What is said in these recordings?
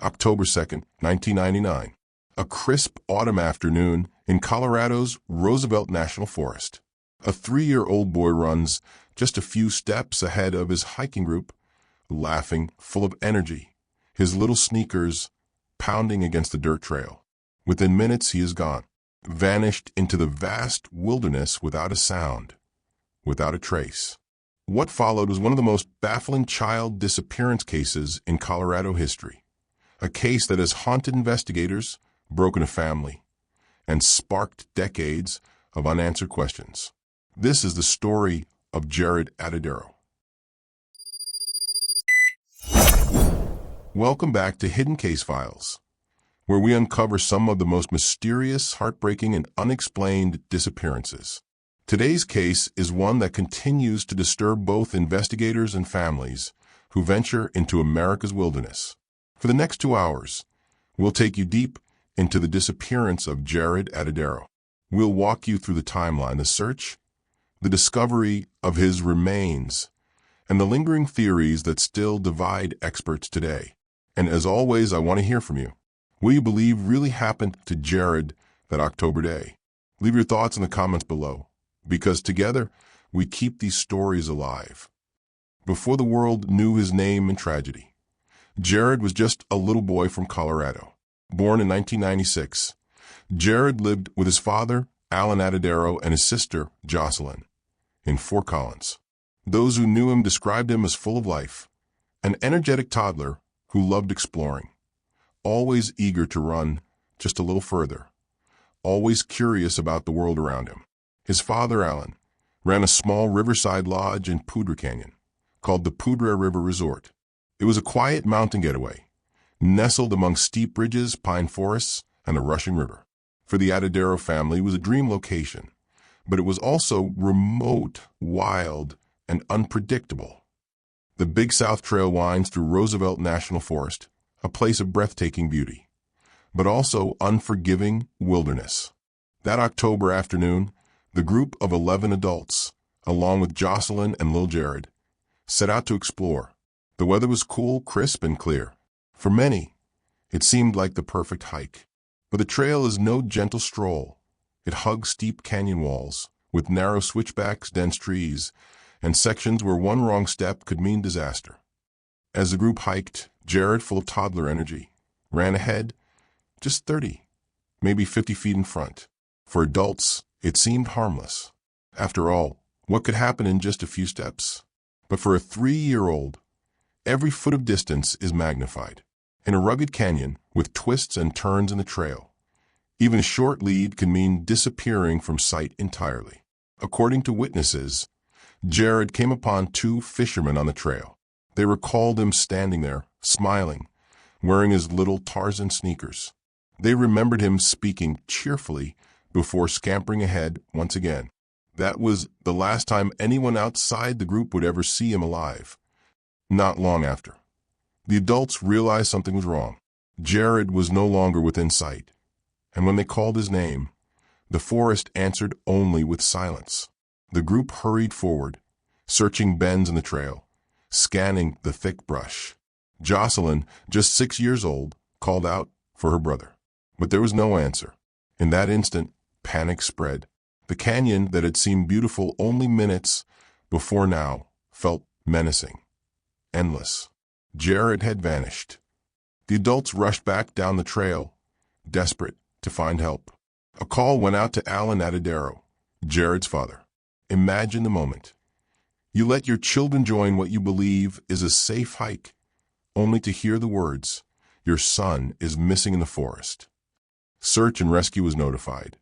October 2nd, 1999. A crisp autumn afternoon in Colorado's Roosevelt National Forest. A 3-year-old boy runs just a few steps ahead of his hiking group, laughing, full of energy, his little sneakers pounding against the dirt trail. Within minutes, he is gone, vanished into the vast wilderness without a sound, without a trace. What followed was one of the most baffling child disappearance cases in Colorado history. A case that has haunted investigators, broken a family, and sparked decades of unanswered questions. This is the story of Jaryd Atadero. Welcome back to Hidden Case Files, where we uncover some of the most mysterious, heartbreaking, and unexplained disappearances. Today's case is one that continues to disturb both investigators and families who venture into America's wilderness. For the next 2 hours, we'll take you deep into the disappearance of Jaryd Atadero. We'll walk you through the timeline, the search, the discovery of his remains, and the lingering theories that still divide experts today. And as always, I want to hear from you. What do you believe really happened to Jaryd that October day? Leave your thoughts in the comments below, because together we keep these stories alive. Before the world knew his name and tragedy, Jaryd was just a little boy from Colorado. Born in 1996, Jaryd lived with his father, Alan Atadero, and his sister, Jocelyn, in Fort Collins. Those who knew him described him as full of life, an energetic toddler who loved exploring, always eager to run just a little further, always curious about the world around him. His father, Alan, ran a small riverside lodge in Poudre Canyon called the Poudre River Resort. It was a quiet mountain getaway, nestled among steep ridges, pine forests, and a rushing river. For the Atadero family, it was a dream location, but it was also remote, wild, and unpredictable. The Big South Trail winds through Roosevelt National Forest, a place of breathtaking beauty, but also unforgiving wilderness. That October afternoon, the group of 11 adults, along with Jocelyn and little Jaryd, set out to explore. The weather was cool, crisp, and clear. For many, it seemed like the perfect hike. But the trail is no gentle stroll. It hugs steep canyon walls, with narrow switchbacks, dense trees, and sections where one wrong step could mean disaster. As the group hiked, Jaryd, full of toddler energy, ran ahead, just 30, maybe 50 feet in front. For adults, it seemed harmless. After all, what could happen in just a few steps? But for a 3-year-old, every foot of distance is magnified. In a rugged canyon with twists and turns in the trail, even a short lead can mean disappearing from sight entirely. According to witnesses, Jaryd came upon 2 fishermen on the trail. They recalled him standing there, smiling, wearing his little Tarzan sneakers. They remembered him speaking cheerfully before scampering ahead once again. That was the last time anyone outside the group would ever see him alive. Not long after, the adults realized something was wrong. Jaryd was no longer within sight, and when they called his name, the forest answered only with silence. The group hurried forward, searching bends in the trail, scanning the thick brush. Jocelyn, just 6 years old, called out for her brother, but there was no answer. In that instant, panic spread. The canyon that had seemed beautiful only minutes before now felt menacing, endless. Jaryd had vanished. The adults rushed back down the trail, desperate to find help. A call went out to Alan Atadero, Jaryd's father. Imagine the moment. You let your children join what you believe is a safe hike, only to hear the words, "Your son is missing in the forest." Search and rescue was notified,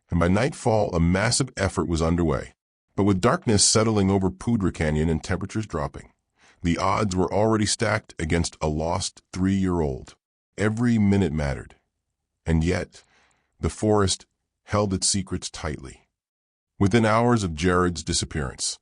and by nightfall a massive effort was underway. But with darkness settling over Poudre Canyon and temperatures dropping, the odds were already stacked against a lost 3-year-old. Every minute mattered, and yet the forest held its secrets tightly. Within hours of Jaryd's disappearance,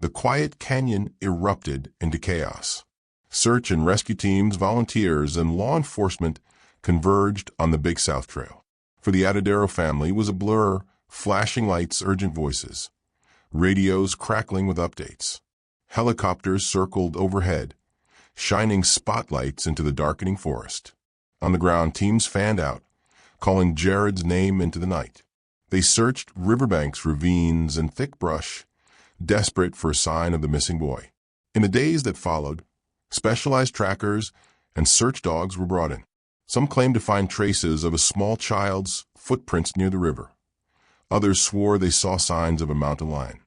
the quiet canyon erupted into chaos. Search and rescue teams, volunteers, and law enforcement converged on the Big South Trail. For the Atadero family, it was a blur, flashing lights, urgent voices, radios crackling with updates. Helicopters circled overhead, shining spotlights into the darkening forest. On the ground, teams fanned out, calling Jaryd's name into the night. They searched riverbanks, ravines, and thick brush, desperate for a sign of the missing boy. In the days that followed, specialized trackers and search dogs were brought in. Some claimed to find traces of a small child's footprints near the river. Others swore they saw signs of a mountain lion,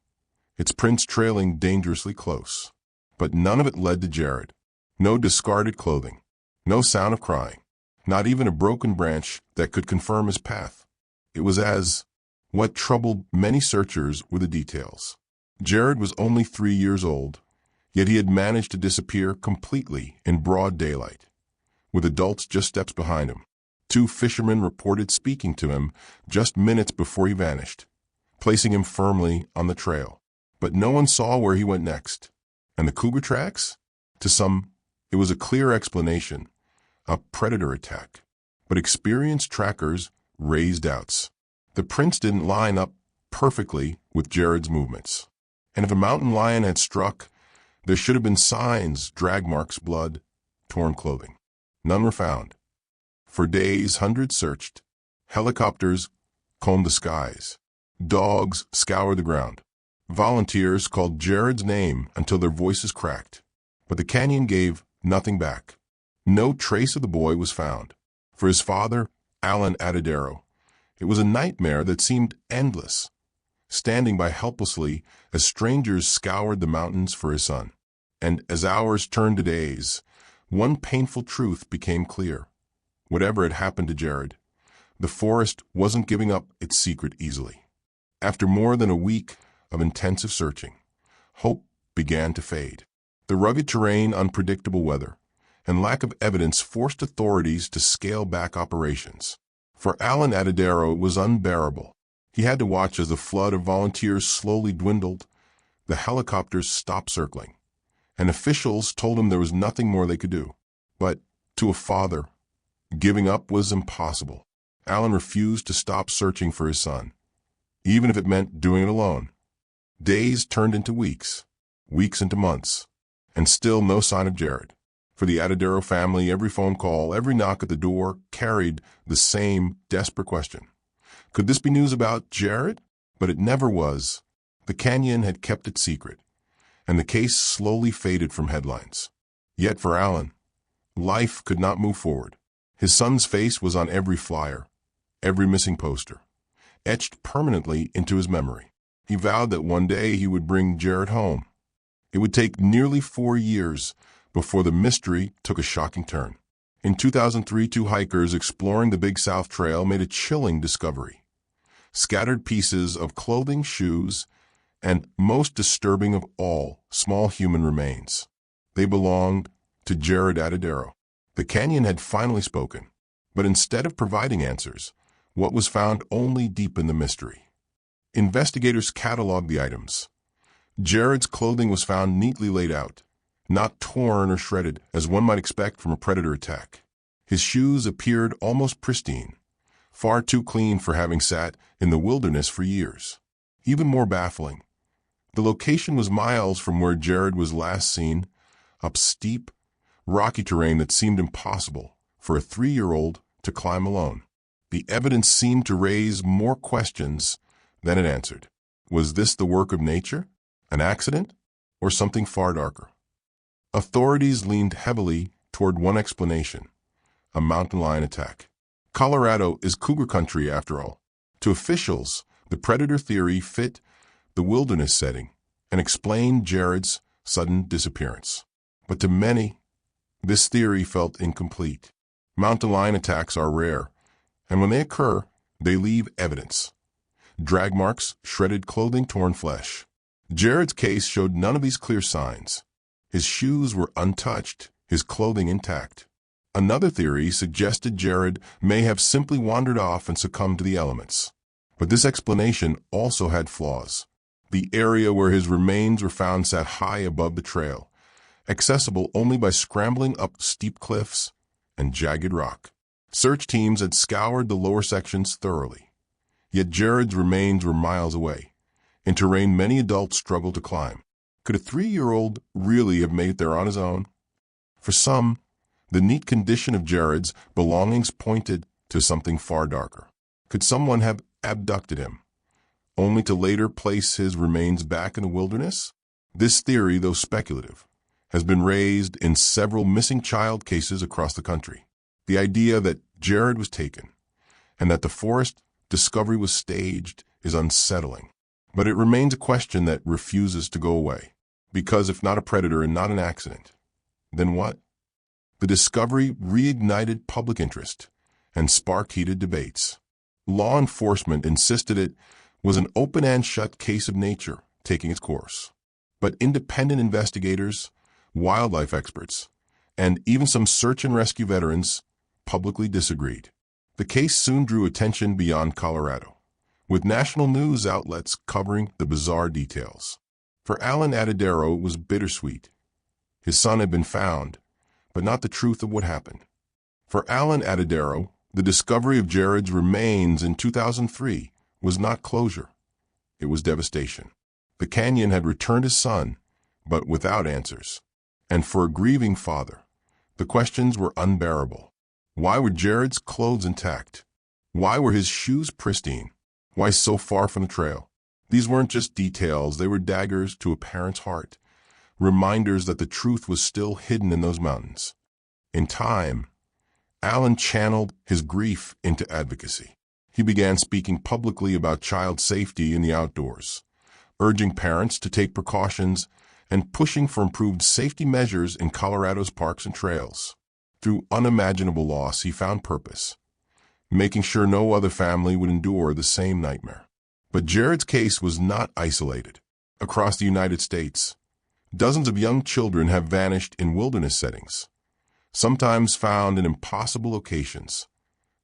its prints trailing dangerously close. But none of it led to Jaryd. No discarded clothing, no sound of crying, not even a broken branch that could confirm his path. It was as what troubled many searchers were the details. Jaryd was only 3 years old, yet he had managed to disappear completely in broad daylight, with adults just steps behind him. 2 fishermen reported speaking to him just minutes before he vanished, placing him firmly on the trail. But no one saw where he went next. And the cougar tracks? To some, it was a clear explanation, a predator attack. But experienced trackers raised doubts. The prints didn't line up perfectly with Jaryd's movements. And if a mountain lion had struck, there should have been signs, drag marks, blood, torn clothing. None were found. For days, hundreds searched. Helicopters combed the skies. Dogs scoured the ground. Volunteers called Jaryd's name until their voices cracked. But the canyon gave nothing back. No trace of the boy was found. For his father, Jaryd Atadero, it was a nightmare that seemed endless, standing by helplessly as strangers scoured the mountains for his son. And as hours turned to days, one painful truth became clear. Whatever had happened to Jaryd, the forest wasn't giving up its secret easily. After more than a week of intensive searching, hope began to fade. The rugged terrain, unpredictable weather, and lack of evidence forced authorities to scale back operations. For Jaryd Atadero, it was unbearable. He had to watch as the flood of volunteers slowly dwindled, the helicopters stopped circling, and officials told him there was nothing more they could do. But to a father, giving up was impossible. Jaryd refused to stop searching for his son, even if it meant doing it alone. Days turned into weeks, weeks into months, and still no sign of Jaryd. For the Atadero family, every phone call, every knock at the door carried the same desperate question. Could this be news about Jaryd? But it never was. The canyon had kept it secret, and the case slowly faded from headlines. Yet for Jaryd, life could not move forward. His son's face was on every flyer, every missing poster, etched permanently into his memory. He vowed that one day he would bring Jaryd home. It would take nearly 4 years before the mystery took a shocking turn. In 2003, 2 hikers exploring the Big South Trail made a chilling discovery. Scattered pieces of clothing, shoes, and, most disturbing of all, small human remains. They belonged to Jaryd Atadero. The canyon had finally spoken, but instead of providing answers, what was found only deepened the mystery. Investigators cataloged the items. Jaryd's clothing was found neatly laid out, not torn or shredded, as one might expect from a predator attack. His shoes appeared almost pristine, far too clean for having sat in the wilderness for years. Even more baffling, the location was miles from where Jaryd was last seen, up steep, rocky terrain that seemed impossible for a 3-year-old to climb alone. The evidence seemed to raise more questions than it answered. Was this the work of nature, an accident, or something far darker? Authorities leaned heavily toward one explanation: a mountain lion attack. Colorado is cougar country after all. To officials, the predator theory fit the wilderness setting and explained Jaryd's sudden disappearance. But to many, this theory felt incomplete. Mountain lion attacks are rare, and when they occur, they leave evidence. Drag marks, shredded clothing, torn flesh. Jaryd's case showed none of these clear signs. His shoes were untouched, his clothing intact. Another theory suggested Jaryd may have simply wandered off and succumbed to the elements. But this explanation also had flaws. The area where his remains were found sat high above the trail, accessible only by scrambling up steep cliffs and jagged rock. Search teams had scoured the lower sections thoroughly. Yet Jaryd's remains were miles away, in terrain many adults struggled to climb. Could a 3-year-old really have made it there on his own? For some, the neat condition of Jaryd's belongings pointed to something far darker. Could someone have abducted him, only to later place his remains back in the wilderness? This theory, though speculative, has been raised in several missing child cases across the country. The idea that Jaryd was taken and that the forest discovery was staged is unsettling. But it remains a question that refuses to go away. Because if not a predator and not an accident, then what? The discovery reignited public interest and sparked heated debates. Law enforcement insisted it was an open and shut case of nature taking its course. But independent investigators, wildlife experts, and even some search and rescue veterans publicly disagreed. The case soon drew attention beyond Colorado, with national news outlets covering the bizarre details. For Jaryd Atadero, it was bittersweet. His son had been found, but not the truth of what happened. For Jaryd Atadero, the discovery of Jaryd's remains in 2003 was not closure. It was devastation. The canyon had returned his son, but without answers. And for a grieving father, the questions were unbearable. Why were Jaryd's clothes intact? Why were his shoes pristine? Why so far from the trail? These weren't just details, they were daggers to a parent's heart, reminders that the truth was still hidden in those mountains. In time, Alan channeled his grief into advocacy. He began speaking publicly about child safety in the outdoors, urging parents to take precautions and pushing for improved safety measures in Colorado's parks and trails. Through unimaginable loss, he found purpose, making sure no other family would endure the same nightmare. But Jaryd's case was not isolated. Across the United States, dozens of young children have vanished in wilderness settings, sometimes found in impossible locations,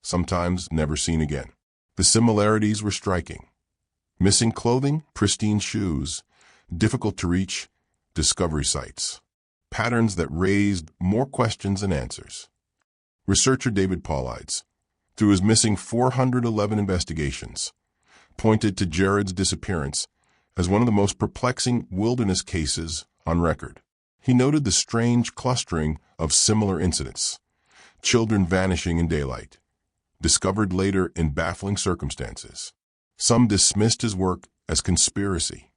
sometimes never seen again. The similarities were striking. Missing clothing, pristine shoes, difficult to reach discovery sites. Patterns that raised more questions than answers. Researcher David Paulides, through his missing 411 investigations, pointed to Jaryd's disappearance as one of the most perplexing wilderness cases on record. He noted the strange clustering of similar incidents, children vanishing in daylight, discovered later in baffling circumstances. Some dismissed his work as conspiracy.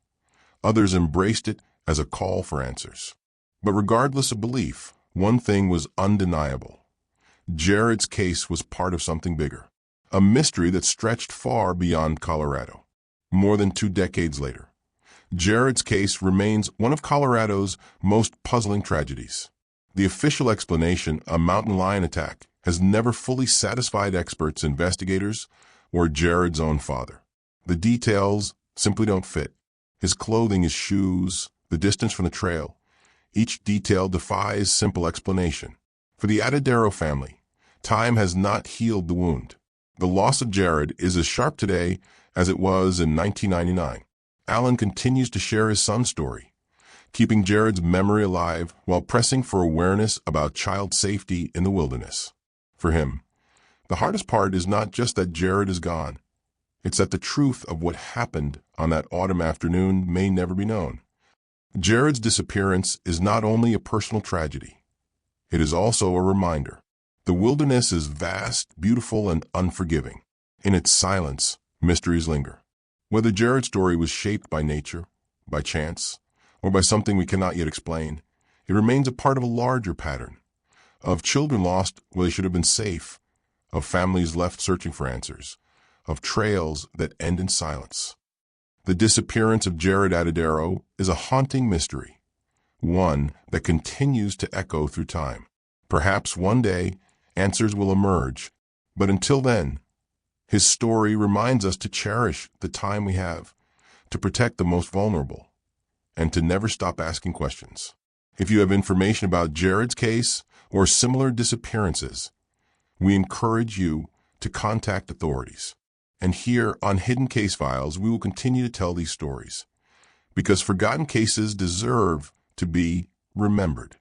Others embraced it as a call for answers. But regardless of belief, one thing was undeniable. Jaryd's case was part of something bigger, a mystery that stretched far beyond Colorado. More than 2 decades later, Jaryd's case remains one of Colorado's most puzzling tragedies. The official explanation, a mountain lion attack, has never fully satisfied experts, investigators, or Jaryd's own father. The details simply don't fit. His clothing, his shoes, the distance from the trail, each detail defies simple explanation. For the Atadero family, time has not healed the wound. The loss of Jaryd is as sharp today as it was in 1999. Alan continues to share his son's story, keeping Jaryd's memory alive while pressing for awareness about child safety in the wilderness. For him, the hardest part is not just that Jaryd is gone. It's that the truth of what happened on that autumn afternoon may never be known. Jaryd's disappearance is not only a personal tragedy. It is also a reminder. The wilderness is vast, beautiful, and unforgiving. In its silence, mysteries linger. Whether Jaryd's story was shaped by nature, by chance, or by something we cannot yet explain, it remains a part of a larger pattern, of children lost where they should have been safe, of families left searching for answers, of trails that end in silence. The disappearance of Jaryd Atadero is a haunting mystery, one that continues to echo through time. Perhaps one day, answers will emerge, but until then, his story reminds us to cherish the time we have, to protect the most vulnerable, and to never stop asking questions. If you have information about Jaryd's case or similar disappearances, we encourage you to contact authorities. And here on Hidden Case Files, we will continue to tell these stories, because forgotten cases deserve to be remembered.